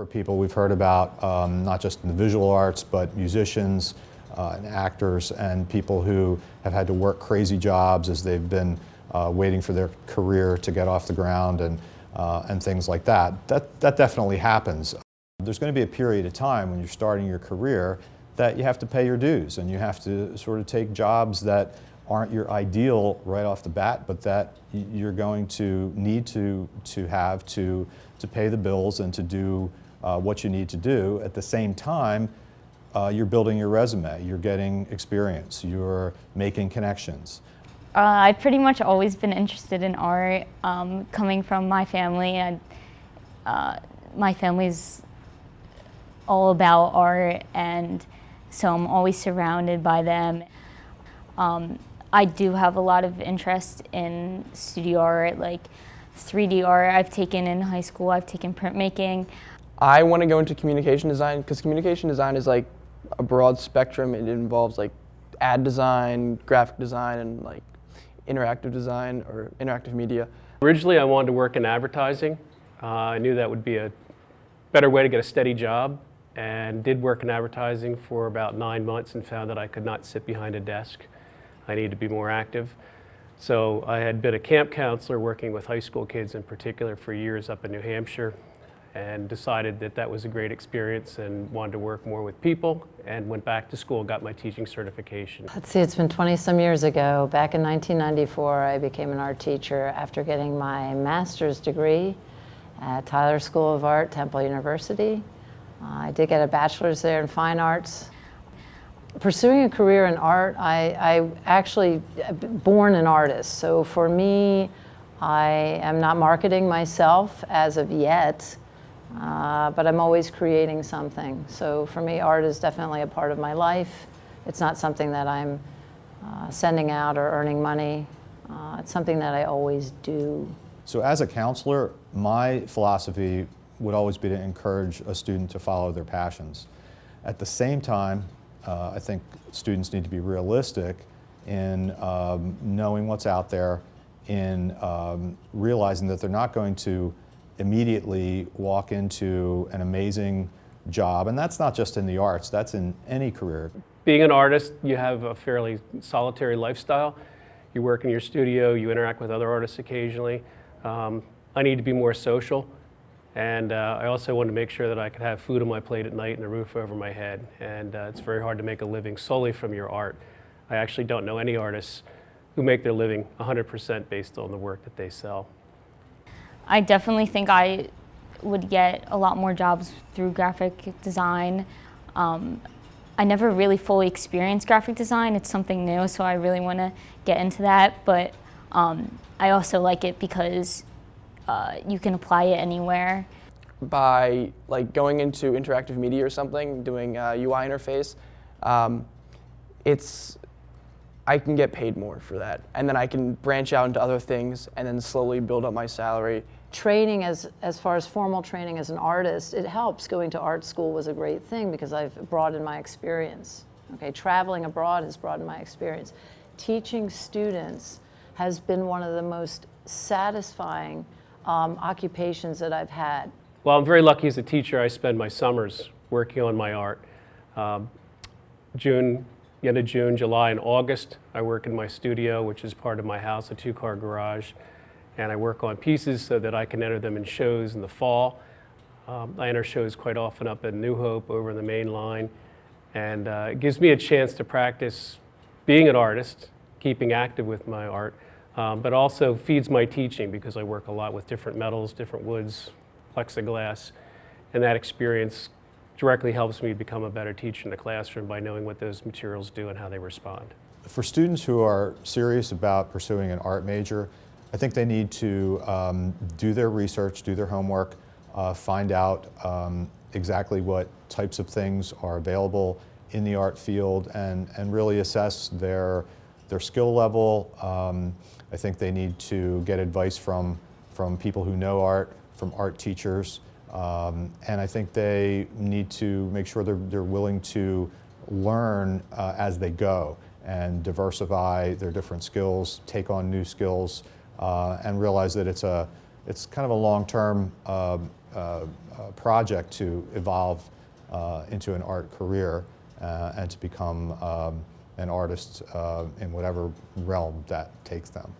for people. We've heard about not just in the visual arts, but musicians and actors and people who have had to work crazy jobs as they've been waiting for their career to get off the ground and things like that. That definitely happens. There's going to be a period of time when you're starting your career that you have to pay your dues and you have to sort of take jobs that aren't your ideal right off the bat, but that you're going to need to have to pay the bills and to do what you need to do. At the same time, you're building your resume, you're getting experience, you're making connections. I've pretty much always been interested in art, coming from my family, and my family's all about art, and so I'm always surrounded by them. I do have a lot of interest in studio art, like 3D art I've taken in high school, I've taken printmaking. I want to go into communication design because communication design is like a broad spectrum. It involves like ad design, graphic design, and like interactive design or interactive media. Originally I wanted to work in advertising. I knew that would be a better way to get a steady job, and did work in advertising for about 9 months and found that I could not sit behind a desk. I needed to be more active. So I had been a camp counselor working with high school kids in particular for years up in New Hampshire, and decided that that was a great experience and wanted to work more with people, and went back to school and got my teaching certification. Let's see, it's been 20-some years ago. Back in 1994, I became an art teacher after getting my master's degree at Tyler School of Art, Temple University. I did get a bachelor's there in fine arts. Pursuing a career in art, I actually born an artist. So for me, I am not marketing myself as of yet, but I'm always creating something. So for me, art is definitely a part of my life. It's not something that I'm sending out or earning money. It's something that I always do. So as a counselor, my philosophy would always be to encourage a student to follow their passions. At the same time, I think students need to be realistic in knowing what's out there, in realizing that they're not going to immediately walk into an amazing job, and that's not just in the arts, that's in any career. Being an artist, you have a fairly solitary lifestyle. You work in your studio, you interact with other artists occasionally. I need to be more social. And I also wanted to make sure that I could have food on my plate at night and a roof over my head. And it's very hard to make a living solely from your art. I actually don't know any artists who make their living 100% based on the work that they sell. I definitely think I would get a lot more jobs through graphic design. I never really fully experienced graphic design. It's something new, so I really want to get into that. But I also like it because you can apply it anywhere. By like going into interactive media or something, doing UI interface, I can get paid more for that. And then I can branch out into other things and then slowly build up my salary. Training as far as formal training as an artist, it helps. Going to art school was a great thing because I've broadened my experience. Okay, traveling abroad has broadened my experience. Teaching students has been one of the most satisfying occupations that I've had. Well, I'm very lucky as a teacher. I spend my summers working on my art. The end of June, July, and August, I work in my studio, which is part of my house, a 2-car garage. And I work on pieces so that I can enter them in shows in the fall. I enter shows quite often up at New Hope over in the main line. And it gives me a chance to practice being an artist, keeping active with my art, but also feeds my teaching because I work a lot with different metals, different woods, plexiglass, and that experience directly helps me become a better teacher in the classroom by knowing what those materials do and how they respond. For students who are serious about pursuing an art major, I think they need to do their research, do their homework, find out exactly what types of things are available in the art field, and really assess their skill level. I think they need to get advice from people who know art, from art teachers, and I think they need to make sure they're willing to learn as they go and diversify their different skills, take on new skills, and realize that it's a it's kind of a long-term project to evolve into an art career and to become an artist in whatever realm that takes them.